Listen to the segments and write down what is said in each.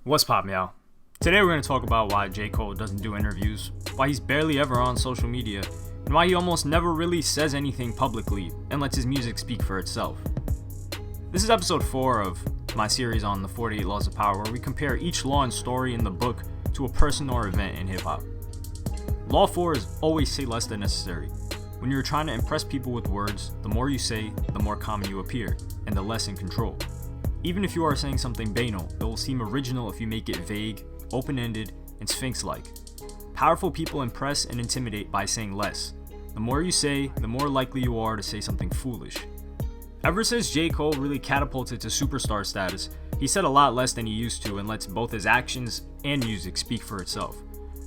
What's pop, meow? Today we're going to talk about why J. Cole doesn't do interviews, why he's barely ever on social media, and why he almost never really says anything publicly and lets his music speak for itself. This is episode 4 of my series on the 48 Laws of Power, where we compare each law and story in the book to a person or event in hip-hop. Law 4 is always say less than necessary. When you're trying to impress people with words, the more you say, the more common you appear, and the less in control. Even if you are saying something banal, it will seem original if you make it vague, open-ended, and sphinx-like. Powerful people impress and intimidate by saying less. The more you say, the more likely you are to say something foolish. Ever since J. Cole really catapulted to superstar status, he said a lot less than he used to and lets both his actions and music speak for itself.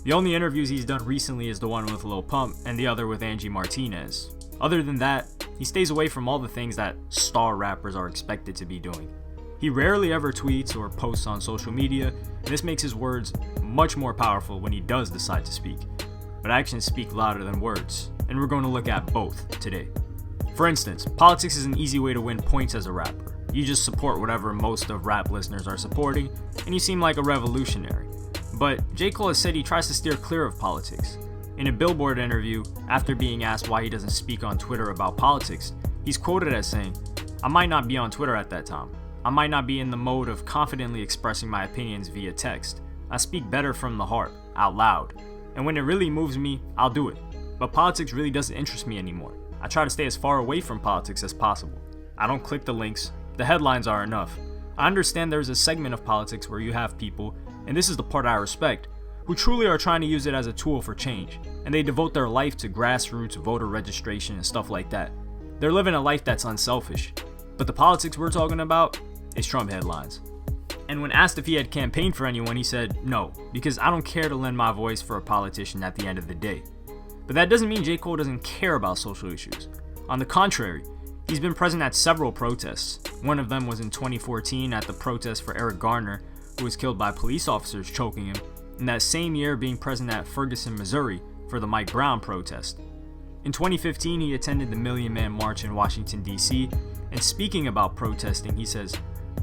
The only interviews he's done recently is the one with Lil Pump and the other with Angie Martinez. Other than that, he stays away from all the things that star rappers are expected to be doing. He rarely ever tweets or posts on social media, and this makes his words much more powerful when he does decide to speak. But actions speak louder than words, and we're going to look at both today. For instance, politics is an easy way to win points as a rapper. You just support whatever most of rap listeners are supporting, and you seem like a revolutionary. But J. Cole has said he tries to steer clear of politics. In a Billboard interview, after being asked why he doesn't speak on Twitter about politics, he's quoted as saying, "I might not be on Twitter at that time. I might not be in the mode of confidently expressing my opinions via text. I speak better from the heart, out loud. And when it really moves me, I'll do it. But politics really doesn't interest me anymore. I try to stay as far away from politics as possible. I don't click the links. The headlines are enough. I understand there's a segment of politics where you have people, and this is the part I respect, who truly are trying to use it as a tool for change, and they devote their life to grassroots voter registration and stuff like that. They're living a life that's unselfish. But the politics we're talking about is Trump headlines." And when asked if he had campaigned for anyone, he said, "No, because I don't care to lend my voice for a politician at the end of the day." But that doesn't mean J. Cole doesn't care about social issues. On the contrary, he's been present at several protests. One of them was in 2014 at the protest for Eric Garner, who was killed by police officers choking him, and that same year being present at Ferguson, Missouri for the Mike Brown protest. In 2015, he attended the Million Man March in Washington, D.C., and speaking about protesting, he says,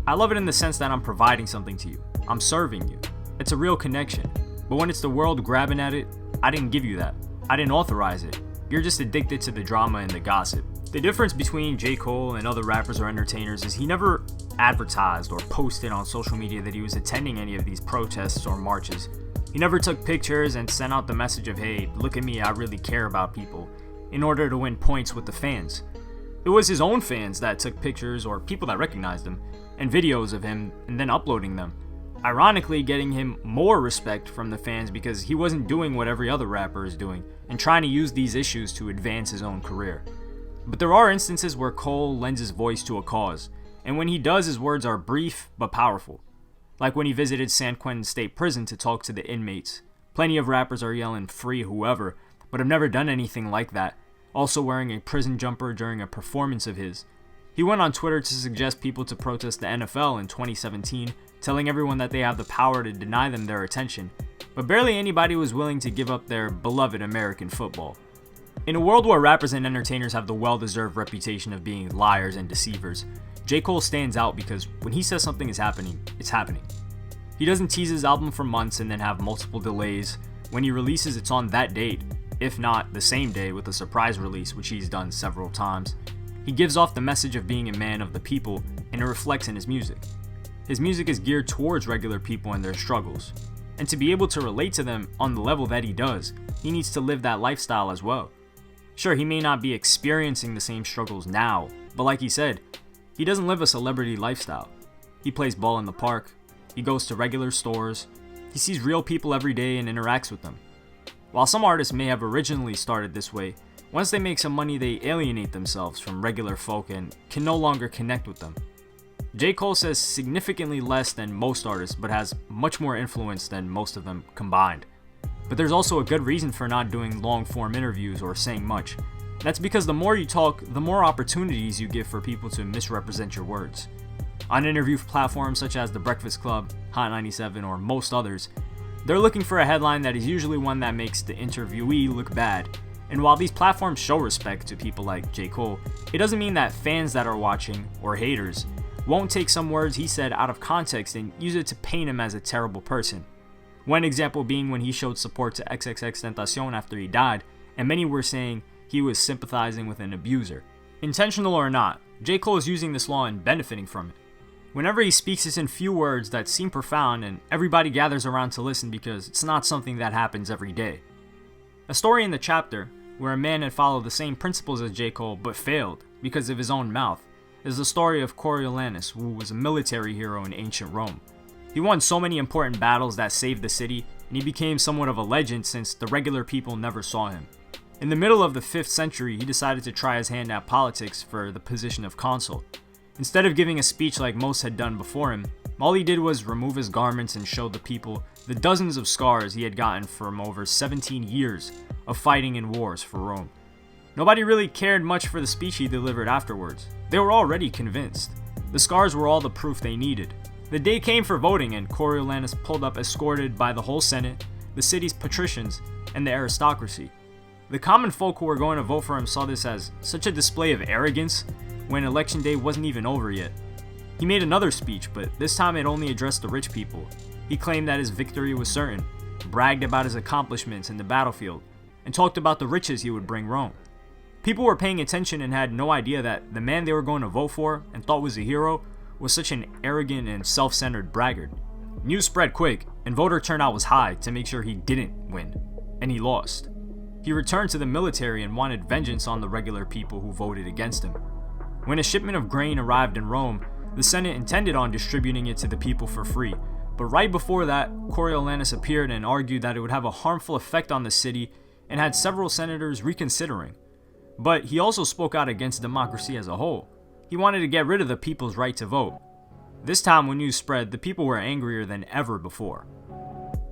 "I love it in the sense that I'm providing something to you. I'm serving you. It's a real connection. But when it's the world grabbing at it, I didn't give you that. I didn't authorize it. You're just addicted to the drama and the gossip." The difference between J. Cole and other rappers or entertainers is he never advertised or posted on social media that he was attending any of these protests or marches. He never took pictures and sent out the message of, "Hey, look at me, I really care about people," in order to win points with the fans. It was his own fans that took pictures, or people that recognized him, and videos of him and then uploading them. Ironically, getting him more respect from the fans because he wasn't doing what every other rapper is doing and trying to use these issues to advance his own career. But there are instances where Cole lends his voice to a cause, and when he does, his words are brief but powerful. Like when he visited San Quentin State Prison to talk to the inmates. Plenty of rappers are yelling "free whoever," but have never done anything like that. Also wearing a prison jumper during a performance of his. He went on Twitter to suggest people to protest the NFL in 2017, telling everyone that they have the power to deny them their attention, but barely anybody was willing to give up their beloved American football. In a world where rappers and entertainers have the well-deserved reputation of being liars and deceivers, J. Cole stands out because when he says something is happening, it's happening. He doesn't tease his album for months and then have multiple delays. When he releases, it's on that date, if not the same day with a surprise release, which he's done several times. He gives off the message of being a man of the people, and it reflects in his music. His music is geared towards regular people and their struggles. And to be able to relate to them on the level that he does, he needs to live that lifestyle as well. Sure, he may not be experiencing the same struggles now, but like he said, he doesn't live a celebrity lifestyle. He plays ball in the park, he goes to regular stores, he sees real people every day and interacts with them. While some artists may have originally started this way, once they make some money they alienate themselves from regular folk and can no longer connect with them. J. Cole says significantly less than most artists, but has much more influence than most of them combined. But there's also a good reason for not doing long-form interviews or saying much. That's because the more you talk, the more opportunities you give for people to misrepresent your words. On interview platforms such as The Breakfast Club, Hot 97, or most others, they're looking for a headline that is usually one that makes the interviewee look bad. And while these platforms show respect to people like J. Cole, it doesn't mean that fans that are watching, or haters, won't take some words he said out of context and use it to paint him as a terrible person. One example being when he showed support to XXXTentacion after he died, and many were saying he was sympathizing with an abuser. Intentional or not, J. Cole is using this law and benefiting from it. Whenever he speaks, it's in few words that seem profound, and everybody gathers around to listen because it's not something that happens every day. A story in the chapter, where a man had followed the same principles as J. Cole but failed because of his own mouth, is the story of Coriolanus, who was a military hero in ancient Rome. He won so many important battles that saved the city, and he became somewhat of a legend since the regular people never saw him. In the middle of the 5th century, he decided to try his hand at politics for the position of consul. Instead of giving a speech like most had done before him, all he did was remove his garments and show the people the dozens of scars he had gotten from over 17 years of fighting in wars for Rome. Nobody really cared much for the speech he delivered afterwards. They were already convinced. The scars were all the proof they needed. The day came for voting, and Coriolanus pulled up escorted by the whole Senate, the city's patricians, and the aristocracy. The common folk who were going to vote for him saw this as such a display of arrogance when election day wasn't even over yet. He made another speech, but this time it only addressed the rich people. He claimed that his victory was certain, bragged about his accomplishments in the battlefield, and talked about the riches he would bring Rome. People were paying attention and had no idea that the man they were going to vote for and thought was a hero was such an arrogant and self-centered braggart. News spread quick, and voter turnout was high to make sure he didn't win, and he lost. He returned to the military and wanted vengeance on the regular people who voted against him. When a shipment of grain arrived in Rome, the Senate intended on distributing it to the people for free, but right before that, Coriolanus appeared and argued that it would have a harmful effect on the city and had several senators reconsidering. But he also spoke out against democracy as a whole. He wanted to get rid of the people's right to vote. This time when news spread, the people were angrier than ever before.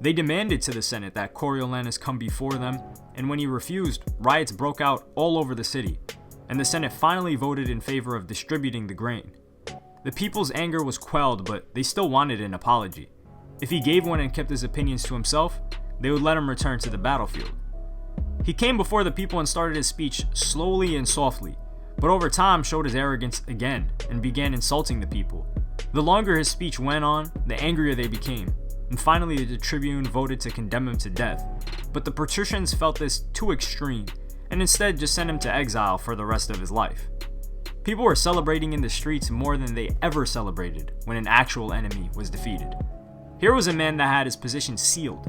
They demanded to the Senate that Coriolanus come before them, and when he refused, riots broke out all over the city, and the Senate finally voted in favor of distributing the grain. The people's anger was quelled, but they still wanted an apology. If he gave one and kept his opinions to himself, they would let him return to the battlefield. He came before the people and started his speech slowly and softly, but over time showed his arrogance again and began insulting the people. The longer his speech went on, the angrier they became, and finally the tribune voted to condemn him to death. But the patricians felt this too extreme, and instead just sent him to exile for the rest of his life. People were celebrating in the streets more than they ever celebrated when an actual enemy was defeated. Here was a man that had his position sealed,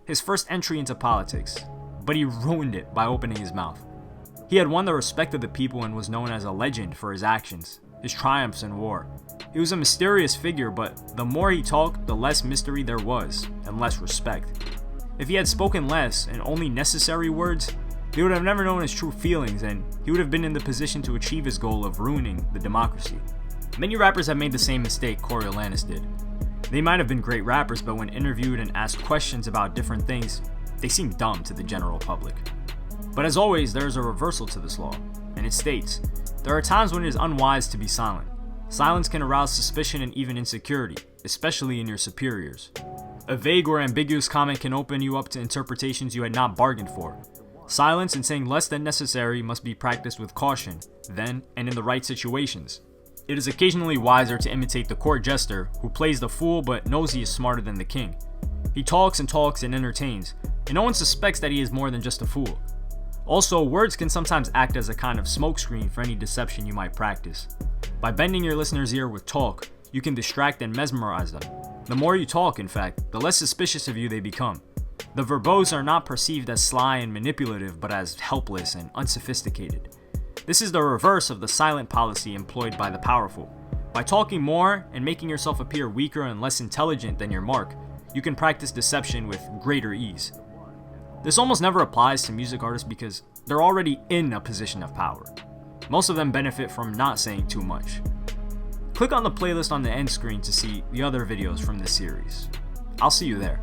his first entry into politics, but he ruined it by opening his mouth. He had won the respect of the people and was known as a legend for his actions, his triumphs in war. He was a mysterious figure, but the more he talked, the less mystery there was, and less respect. If he had spoken less and only necessary words, they would have never known his true feelings, and he would have been in the position to achieve his goal of ruining the democracy. Many rappers have made the same mistake Coriolanus did. They might have been great rappers, but when interviewed and asked questions about different things, they seem dumb to the general public. But as always, there is a reversal to this law, and it states, there are times when it is unwise to be silent. Silence can arouse suspicion and even insecurity, especially in your superiors. A vague or ambiguous comment can open you up to interpretations you had not bargained for. Silence and saying less than necessary must be practiced with caution, then and in the right situations. It is occasionally wiser to imitate the court jester who plays the fool but knows he is smarter than the king. He talks and entertains, and no one suspects that he is more than just a fool. Also, words can sometimes act as a kind of smokescreen for any deception you might practice. By bending your listener's ear with talk, you can distract and mesmerize them. The more you talk, in fact, the less suspicious of you they become. The verbose are not perceived as sly and manipulative, but as helpless and unsophisticated. This is the reverse of the silent policy employed by the powerful. By talking more and making yourself appear weaker and less intelligent than your mark, you can practice deception with greater ease. This almost never applies to music artists because they're already in a position of power. Most of them benefit from not saying too much. Click on the playlist on the end screen to see the other videos from this series. I'll see you there.